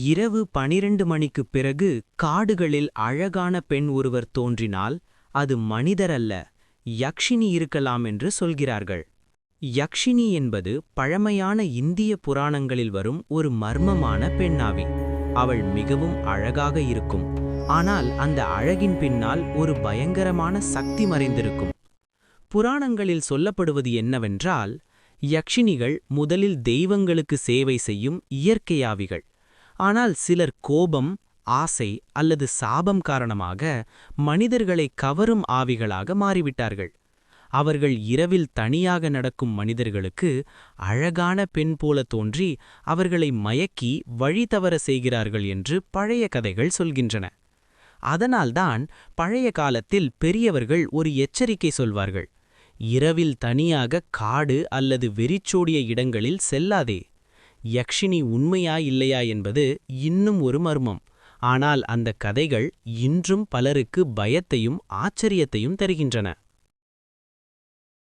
இரவு 12 மணிக்குப் பிறகு காடுகளில் அழகான பெண் ஒருவர் தோன்றினால் அது மனிதரல்ல, யக்ஷினி இருக்கலாம் என்று சொல்கிறார்கள். யக்ஷினி என்பது பழமையான இந்திய புராணங்களில் வரும் ஒரு மர்மமான பெண்ணாவி. அவள் மிகவும் அழகாக இருக்கும், ஆனால் அந்த அழகின் பின்னால் ஒரு பயங்கரமான சக்தி மறைந்திருக்கும். புராணங்களில் சொல்லப்படுவது என்னவென்றால், யக்ஷினிகள் முதலில் தெய்வங்களுக்கு சேவை செய்யும் இயற்கையாவிகள். ஆனால் சிலர் கோபம், ஆசை அல்லது சாபம் காரணமாக மனிதர்களை கவரும் ஆவிகளாக மாறிவிட்டார்கள். அவர்கள் இரவில் தனியாக நடக்கும் மனிதர்களுக்கு அழகான பெண் போல தோன்றி அவர்களை மயக்கி வழி தவற செய்கிறார்கள் என்று பழைய கதைகள் சொல்கின்றன. அதனால்தான் பழைய காலத்தில் பெரியவர்கள் ஒரு எச்சரிக்கை சொல்வார்கள்: இரவில் தனியாக காடு அல்லது வெறிச்சோடிய இடங்களில் செல்லாதே. யக்ஷினி உண்மையா இல்லையா என்பது இன்னும் ஒரு மர்மம். ஆனால் அந்த கதைகள் இன்றும் பலருக்கு பயத்தையும் ஆச்சரியத்தையும் தருகின்றன.